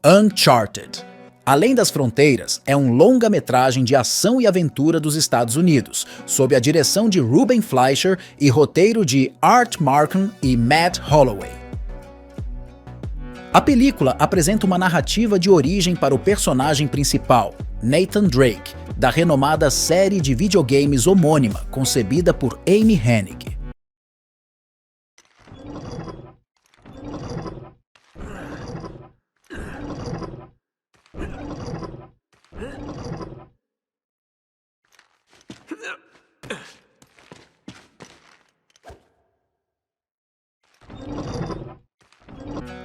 Uncharted. Além das Fronteiras é um longa-metragem de ação e aventura dos Estados Unidos, sob a direção de Ruben Fleischer e roteiro de Art Marcum e Matt Holloway. A película apresenta uma narrativa de origem para o personagem principal, Nathan Drake, da renomada série de videogames homônima, concebida por Amy Hennig.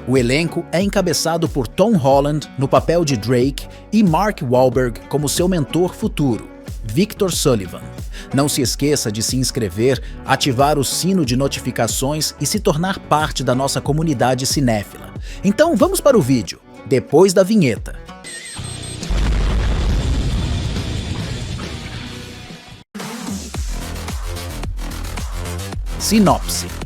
O elenco é encabeçado por Tom Holland no papel de Drake e Mark Wahlberg como seu mentor futuro, Victor Sullivan. Não se esqueça de se inscrever, ativar o sino de notificações e se tornar parte da nossa comunidade cinéfila. Então vamos para o vídeo, depois da vinheta. Sinopse.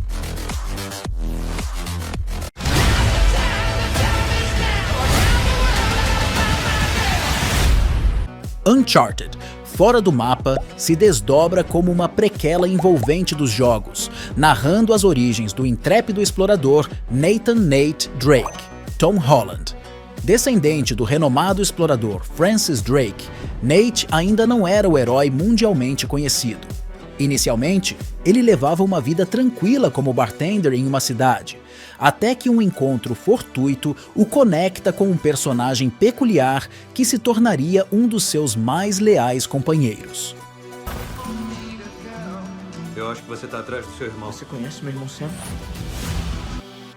Uncharted, Fora do Mapa, se desdobra como uma prequela envolvente dos jogos, narrando as origens do intrépido explorador Nathan "Nate" Drake, Tom Holland. Descendente do renomado explorador Francis Drake, Nate ainda não era o herói mundialmente conhecido. Inicialmente, ele levava uma vida tranquila como bartender em uma cidade, até que um encontro fortuito o conecta com um personagem peculiar que se tornaria um dos seus mais leais companheiros. Eu acho que você tá atrás do seu irmão. Você conhece meu irmão Sam?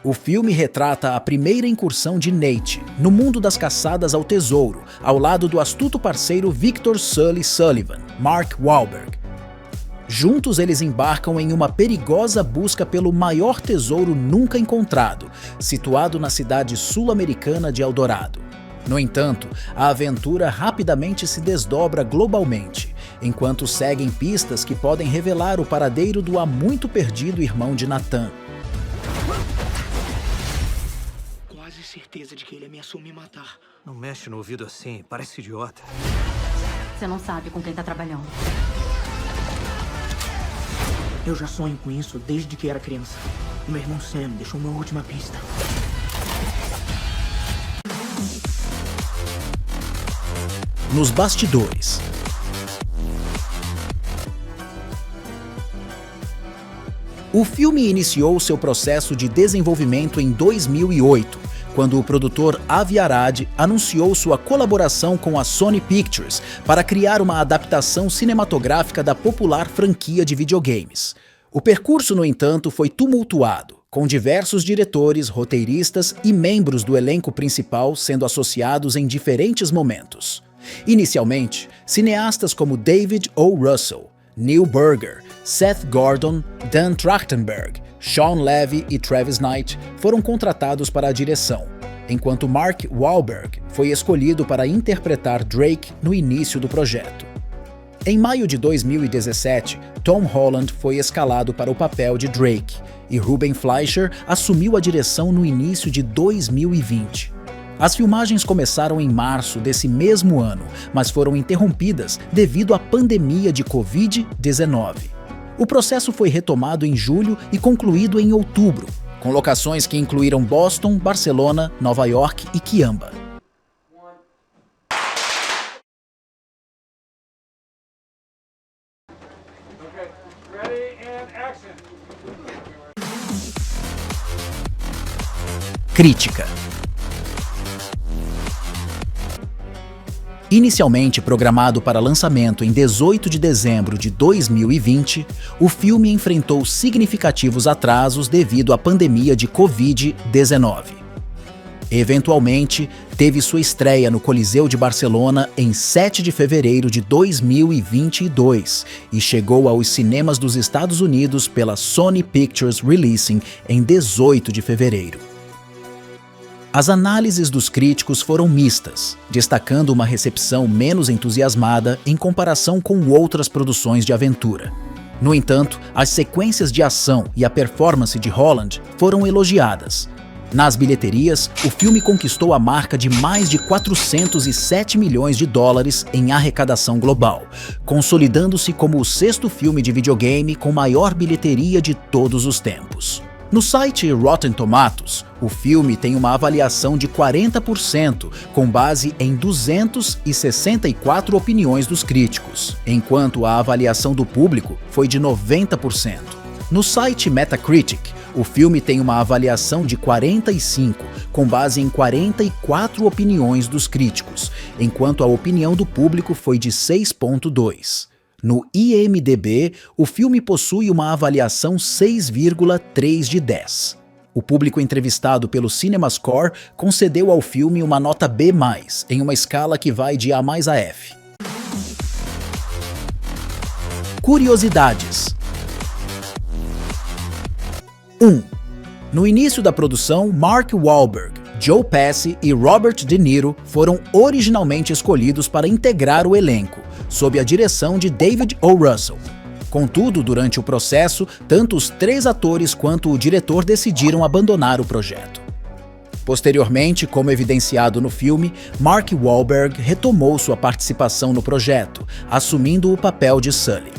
O filme retrata a primeira incursão de Nate no mundo das caçadas ao tesouro, ao lado do astuto parceiro Victor "Sully" Sullivan, Mark Wahlberg. Juntos eles embarcam em uma perigosa busca pelo maior tesouro nunca encontrado, situado na cidade sul-americana de Eldorado. No entanto, a aventura rapidamente se desdobra globalmente, enquanto seguem pistas que podem revelar o paradeiro do há muito perdido irmão de Nathan. Quase certeza de que ele ia me assumir e matar. Não mexe no ouvido assim, parece idiota. Você não sabe com quem tá trabalhando. Eu já sonho com isso desde que era criança. O meu irmão Sam deixou uma última pista. Nos bastidores. O filme iniciou seu processo de desenvolvimento em 2008, quando o produtor Avi Arad anunciou sua colaboração com a Sony Pictures para criar uma adaptação cinematográfica da popular franquia de videogames. O percurso, no entanto, foi tumultuado, com diversos diretores, roteiristas e membros do elenco principal sendo associados em diferentes momentos. Inicialmente, cineastas como David O. Russell, Neil Burger, Seth Gordon, Dan Trachtenberg, Sean Levy e Travis Knight foram contratados para a direção, enquanto Mark Wahlberg foi escolhido para interpretar Drake no início do projeto. Em maio de 2017, Tom Holland foi escalado para o papel de Drake e Ruben Fleischer assumiu a direção no início de 2020. As filmagens começaram em março desse mesmo ano, mas foram interrompidas devido à pandemia de Covid-19. O processo foi retomado em julho e concluído em outubro, com locações que incluíram Boston, Barcelona, Nova York e Kiamba. Crítica. Inicialmente programado para lançamento em 18 de dezembro de 2020, o filme enfrentou significativos atrasos devido à pandemia de Covid-19. Eventualmente, teve sua estreia no Coliseu de Barcelona em 7 de fevereiro de 2022 e chegou aos cinemas dos Estados Unidos pela Sony Pictures Releasing em 18 de fevereiro. As análises dos críticos foram mistas, destacando uma recepção menos entusiasmada em comparação com outras produções de aventura. No entanto, as sequências de ação e a performance de Holland foram elogiadas. Nas bilheterias, o filme conquistou a marca de mais de 407 milhões de dólares em arrecadação global, consolidando-se como o sexto filme de videogame com maior bilheteria de todos os tempos. No site Rotten Tomatoes, o filme tem uma avaliação de 40%, com base em 264 opiniões dos críticos, enquanto a avaliação do público foi de 90%. No site Metacritic, o filme tem uma avaliação de 45, com base em 44 opiniões dos críticos, enquanto a opinião do público foi de 6,2. No IMDb, o filme possui uma avaliação 6,3 de 10. O público entrevistado pelo CinemaScore concedeu ao filme uma nota B+, em uma escala que vai de A mais a F. Curiosidades. 1. No início da produção, Mark Wahlberg, Joe Pesci e Robert De Niro foram originalmente escolhidos para integrar o elenco, sob a direção de David O. Russell. Contudo, durante o processo, tanto os 3 atores quanto o diretor decidiram abandonar o projeto. Posteriormente, como evidenciado no filme, Mark Wahlberg retomou sua participação no projeto, assumindo o papel de Sully.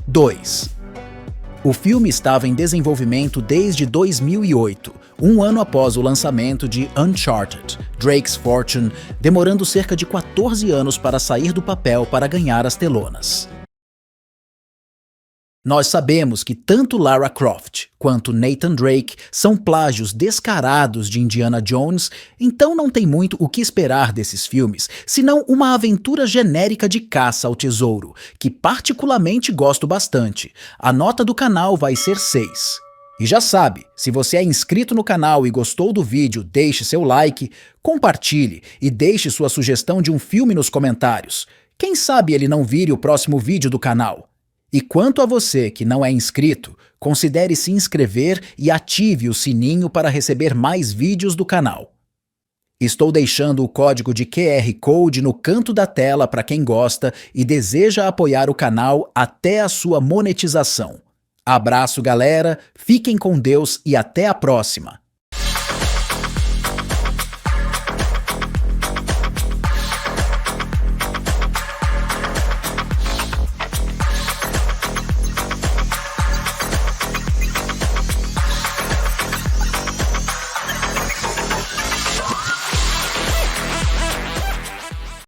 2. O filme estava em desenvolvimento desde 2008, um ano após o lançamento de Uncharted: Drake's Fortune, demorando cerca de 14 anos para sair do papel para ganhar as telonas. Nós sabemos que tanto Lara Croft quanto Nathan Drake são plágios descarados de Indiana Jones, então não tem muito o que esperar desses filmes, senão uma aventura genérica de caça ao tesouro, que particularmente gosto bastante. A nota do canal vai ser 6. E já sabe, se você é inscrito no canal e gostou do vídeo, deixe seu like, compartilhe e deixe sua sugestão de um filme nos comentários. Quem sabe ele não vire o próximo vídeo do canal. E quanto a você que não é inscrito, considere se inscrever e ative o sininho para receber mais vídeos do canal. Estou deixando o código de QR Code no canto da tela para quem gosta e deseja apoiar o canal até a sua monetização. Abraço, galera, fiquem com Deus e até a próxima!